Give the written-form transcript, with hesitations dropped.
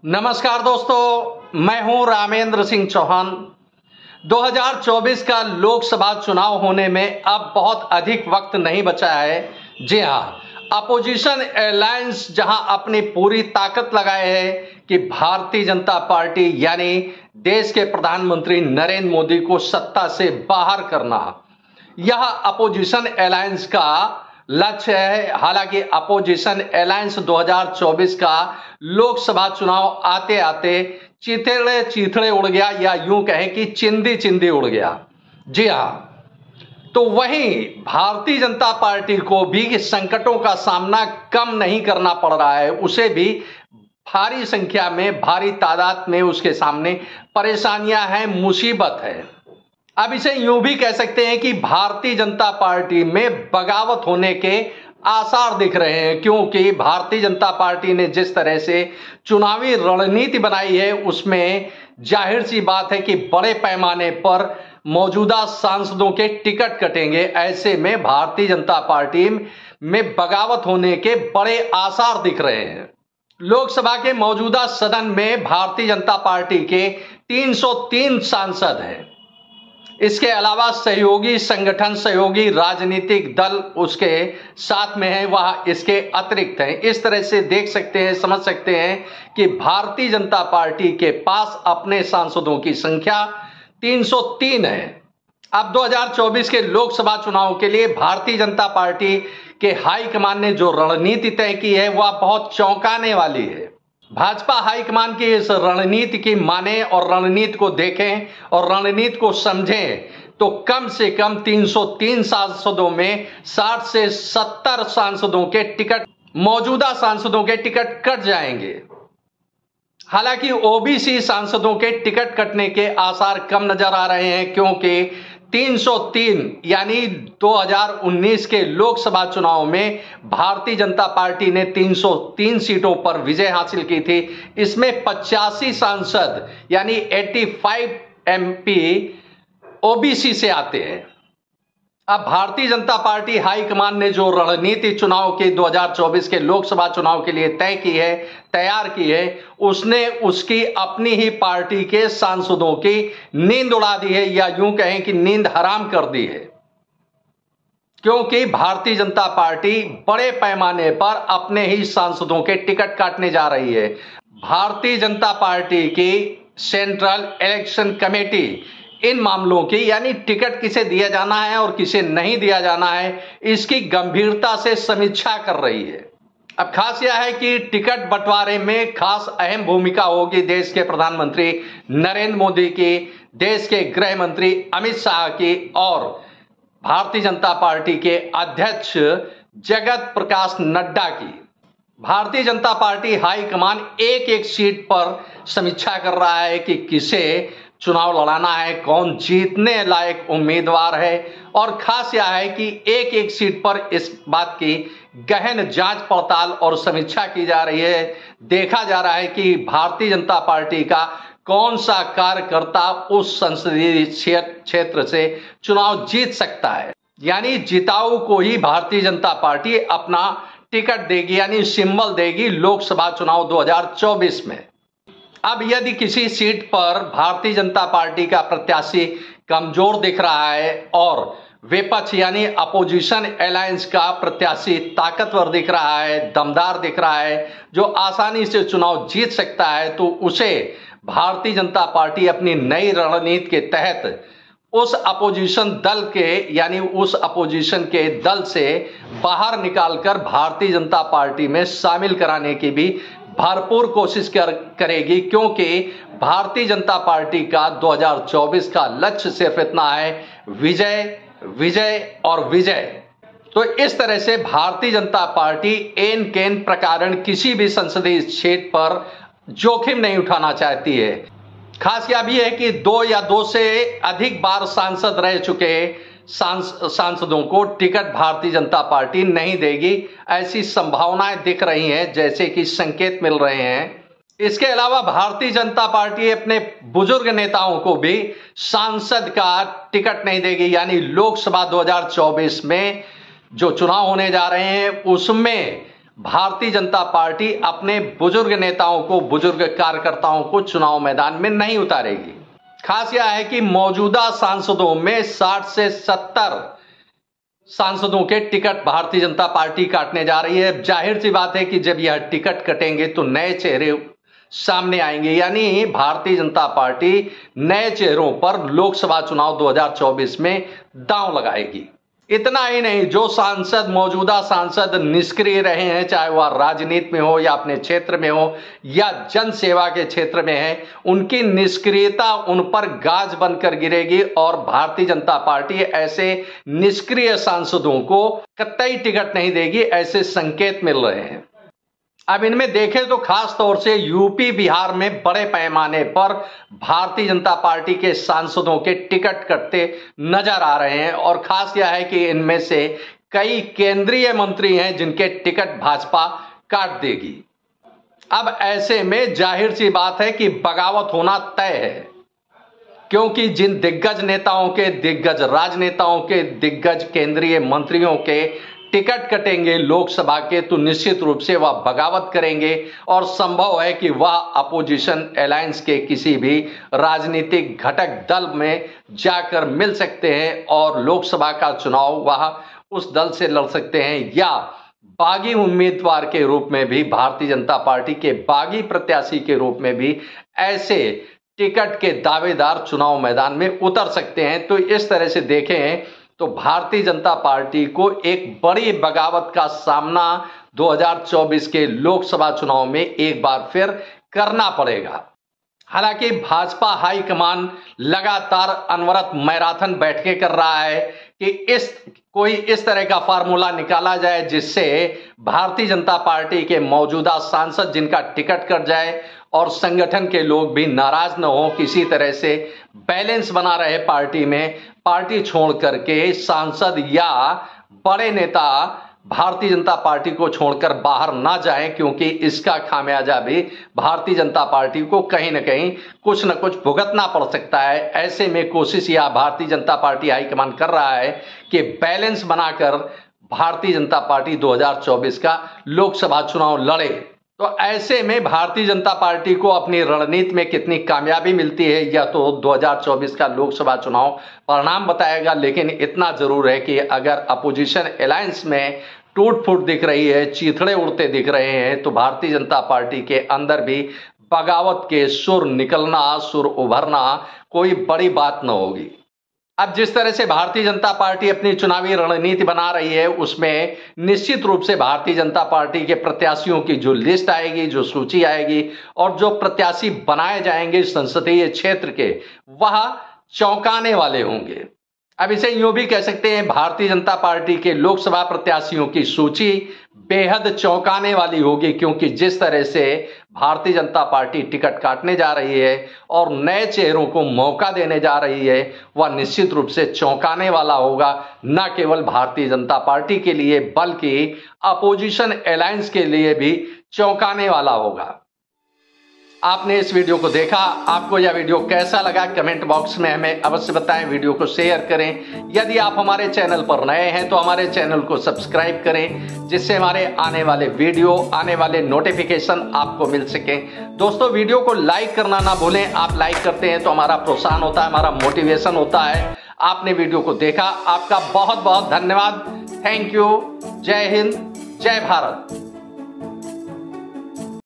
नमस्कार दोस्तों, मैं हूं रामेंद्र सिंह चौहान। 2024 का लोकसभा चुनाव होने में अब बहुत अधिक वक्त नहीं बचा है। जी हां, अपोजिशन अलायंस जहां अपनी पूरी ताकत लगाए है कि भारतीय जनता पार्टी यानी देश के प्रधानमंत्री नरेंद्र मोदी को सत्ता से बाहर करना, यह अपोजिशन अलायंस का लक्ष्य है। हालांकि अपोजिशन अलायंस 2024 का लोकसभा चुनाव आते आते चिथड़े चिथड़े उड़ गया, या यूं कहें कि चिंदी चिंदी उड़ गया। जी हां, तो वहीं भारतीय जनता पार्टी को भी संकटों का सामना कम नहीं करना पड़ रहा है। उसे भी भारी संख्या में, भारी तादाद में उसके सामने परेशानियां हैं, मुसीबत है। अब इसे यूं भी कह सकते हैं कि भारतीय जनता पार्टी में बगावत होने के आसार दिख रहे हैं, क्योंकि भारतीय जनता पार्टी ने जिस तरह से चुनावी रणनीति बनाई है उसमें जाहिर सी बात है कि बड़े पैमाने पर मौजूदा सांसदों के टिकट कटेंगे। ऐसे में भारतीय जनता पार्टी में बगावत होने के बड़े आसार दिख रहे हैं। लोकसभा के मौजूदा सदन में भारतीय जनता पार्टी के 303 सांसद हैं। इसके अलावा सहयोगी संगठन, सहयोगी राजनीतिक दल उसके साथ में है, वह इसके अतिरिक्त हैं। इस तरह से देख सकते हैं, समझ सकते हैं कि भारतीय जनता पार्टी के पास अपने सांसदों की संख्या 303 है। अब 2024 के लोकसभा चुनाव के लिए भारतीय जनता पार्टी के हाईकमान ने जो रणनीति तय की है वह बहुत चौंकाने वाली है। भाजपा हाईकमान की इस रणनीति की माने और रणनीति को देखें और रणनीति को समझें तो कम से कम 303 सांसदों में 60 से 70 सांसदों के टिकट, मौजूदा सांसदों के टिकट कट जाएंगे। हालांकि ओबीसी सांसदों के टिकट कटने के आसार कम नजर आ रहे हैं, क्योंकि 303 यानी 2019 के लोकसभा चुनाव में भारतीय जनता पार्टी ने 303 सीटों पर विजय हासिल की थी। इसमें 85 सांसद यानी 85 एमपी ओबीसी से आते हैं। अब भारतीय जनता पार्टी हाईकमान ने जो रणनीति चुनाव के 2024 के लोकसभा चुनाव के लिए तय की है, तैयार की है, उसने उसकी अपनी ही पार्टी के सांसदों की नींद उड़ा दी है, या यूं कहें कि नींद हराम कर दी है। क्योंकि भारतीय जनता पार्टी बड़े पैमाने पर अपने ही सांसदों के टिकट काटने जा रही है। भारतीय जनता पार्टी की सेंट्रल इलेक्शन कमेटी इन मामलों की, यानी टिकट किसे दिया जाना है और किसे नहीं दिया जाना है, इसकी गंभीरता से समीक्षा कर रही है। अब खास यह है कि टिकट बंटवारे में खास अहम भूमिका होगी देश के प्रधानमंत्री नरेंद्र मोदी की, देश के गृह मंत्री अमित शाह की और भारतीय जनता पार्टी के अध्यक्ष जगत प्रकाश नड्डा की। भारतीय जनता पार्टी हाईकमान एक एक सीट पर समीक्षा कर रहा है कि किसे चुनाव लड़ाना है, कौन जीतने लायक उम्मीदवार है, और खास यह है कि एक एक सीट पर इस बात की गहन जांच पड़ताल और समीक्षा की जा रही है। देखा जा रहा है कि भारतीय जनता पार्टी का कौन सा कार्यकर्ता उस संसदीय क्षेत्र से चुनाव जीत सकता है, यानी जिताऊ को ही भारतीय जनता पार्टी अपना टिकट देगी, यानी सिंबल देगी लोकसभा चुनाव 2024 में। अब यदि किसी सीट पर भारतीय जनता पार्टी का प्रत्याशी कमजोर दिख रहा है और विपक्ष यानी अपोजिशन अलायंस का प्रत्याशी ताकतवर दिख रहा है, दमदार दिख रहा है, जो आसानी से चुनाव जीत सकता है, तो उसे भारतीय जनता पार्टी अपनी नई रणनीति के तहत उस अपोजिशन दल के, यानी उस अपोजिशन के दल से बाहर निकालकर भारतीय जनता पार्टी में शामिल कराने की भी भरपूर कोशिश करेगी। क्योंकि भारतीय जनता पार्टी का 2024 का लक्ष्य सिर्फ इतना है, विजय, विजय और विजय। तो इस तरह से भारतीय जनता पार्टी एन केन प्रकारन किसी भी संसदीय क्षेत्र पर जोखिम नहीं उठाना चाहती है। खास यह भी है कि 2 या 2 से अधिक बार सांसद रह चुके सांसदों को टिकट भारतीय जनता पार्टी नहीं देगी। ऐसी संभावनाएं दिख रही हैं, जैसे कि संकेत मिल रहे हैं। इसके अलावा भारतीय जनता पार्टी अपने बुजुर्ग नेताओं को भी सांसद का टिकट नहीं देगी, यानी लोकसभा 2024 में जो चुनाव होने जा रहे हैं उसमें भारतीय जनता पार्टी अपने बुजुर्ग नेताओं को, बुजुर्ग कार्यकर्ताओं को चुनाव मैदान में नहीं उतारेगी। खास यह है कि मौजूदा सांसदों में 60 से 70 सांसदों के टिकट भारतीय जनता पार्टी काटने जा रही है। जाहिर सी बात है कि जब यह टिकट कटेंगे तो नए चेहरे सामने आएंगे, यानी भारतीय जनता पार्टी नए चेहरों पर लोकसभा चुनाव 2024 में दांव लगाएगी। इतना ही नहीं, जो सांसद, मौजूदा सांसद निष्क्रिय रहे हैं, चाहे वह राजनीति में हो या अपने क्षेत्र में हो या जन सेवा के क्षेत्र में है, उनकी निष्क्रियता उन पर गाज बनकर गिरेगी और भारतीय जनता पार्टी ऐसे निष्क्रिय सांसदों को कतई टिकट नहीं देगी, ऐसे संकेत मिल रहे हैं। अब इनमें देखें तो खास तौर से यूपी, बिहार में बड़े पैमाने पर भारतीय जनता पार्टी के सांसदों के टिकट कटते नजर आ रहे हैं और खास यह है कि इनमें से कई केंद्रीय मंत्री हैं जिनके टिकट भाजपा काट देगी। अब ऐसे में जाहिर सी बात है कि बगावत होना तय है, क्योंकि जिन दिग्गज नेताओं के, दिग्गज राजनेताओं के, दिग्गज केंद्रीय मंत्रियों के टिकट कटेंगे लोकसभा के, तो निश्चित रूप से वह बगावत करेंगे और संभव है कि वह अपोजिशन अलायंस के किसी भी राजनीतिक घटक दल में जाकर मिल सकते हैं और लोकसभा का चुनाव वह उस दल से लड़ सकते हैं, या बागी उम्मीदवार के रूप में भी, भारतीय जनता पार्टी के बागी प्रत्याशी के रूप में भी ऐसे टिकट के दावेदार चुनाव मैदान में उतर सकते हैं। तो इस तरह से देखें तो भारतीय जनता पार्टी को एक बड़ी बगावत का सामना 2024 के लोकसभा चुनाव में एक बार फिर करना पड़ेगा। हालांकि भाजपा हाईकमान लगातार अनवरत मैराथन बैठकें कर रहा है कि कोई इस तरह का फार्मूला निकाला जाए जिससे भारतीय जनता पार्टी के मौजूदा सांसद जिनका टिकट कट जाए और संगठन के लोग भी नाराज न हो, किसी तरह से बैलेंस बना रहे पार्टी में, पार्टी छोड़ करके सांसद या बड़े नेता भारतीय जनता पार्टी को छोड़कर बाहर ना जाएं, क्योंकि इसका खामियाजा भी भारतीय जनता पार्टी को कहीं ना कहीं कुछ न कुछ भुगतना पड़ सकता है। ऐसे में कोशिश यह भारतीय जनता पार्टी हाईकमान कर रहा है कि बैलेंस बनाकर भारतीय जनता पार्टी 2024 का लोकसभा चुनाव लड़े। तो ऐसे में भारतीय जनता पार्टी को अपनी रणनीति में कितनी कामयाबी मिलती है यह तो 2024 का लोकसभा चुनाव परिणाम बताएगा, लेकिन इतना जरूर है कि अगर अपोजिशन अलायंस में टूट फूट दिख रही है, चीथड़े उड़ते दिख रहे हैं, तो भारतीय जनता पार्टी के अंदर भी बगावत के सुर निकलना, सुर उभरना कोई बड़ी बात न होगी। अब जिस तरह से भारतीय जनता पार्टी अपनी चुनावी रणनीति बना रही है, उसमें निश्चित रूप से भारतीय जनता पार्टी के प्रत्याशियों की जो लिस्ट आएगी, जो सूची आएगी और जो प्रत्याशी बनाए जाएंगे संसदीय क्षेत्र के, वह चौंकाने वाले होंगे। अब इसे यूं भी कह सकते हैं, भारतीय जनता पार्टी के लोकसभा प्रत्याशियों की सूची बेहद चौंकाने वाली होगी, क्योंकि जिस तरह से भारतीय जनता पार्टी टिकट काटने जा रही है और नए चेहरों को मौका देने जा रही है, वह निश्चित रूप से चौंकाने वाला होगा, न केवल भारतीय जनता पार्टी के लिए बल्कि अपोजिशन अलायंस के लिए भी चौंकाने वाला होगा। आपने इस वीडियो को देखा, आपको यह वीडियो कैसा लगा कमेंट बॉक्स में हमें अवश्य बताएं। वीडियो को शेयर करें। यदि आप हमारे चैनल पर नए हैं तो हमारे चैनल को सब्सक्राइब करें, जिससे हमारे आने वाले वीडियो, आने वाले नोटिफिकेशन आपको मिल सके। दोस्तों, वीडियो को लाइक करना ना भूलें। आप लाइक करते हैं तो हमारा प्रोत्साहन होता है, हमारा मोटिवेशन होता है। आपने वीडियो को देखा, आपका बहुत बहुत धन्यवाद। Thank you. जय हिंद, जय भारत।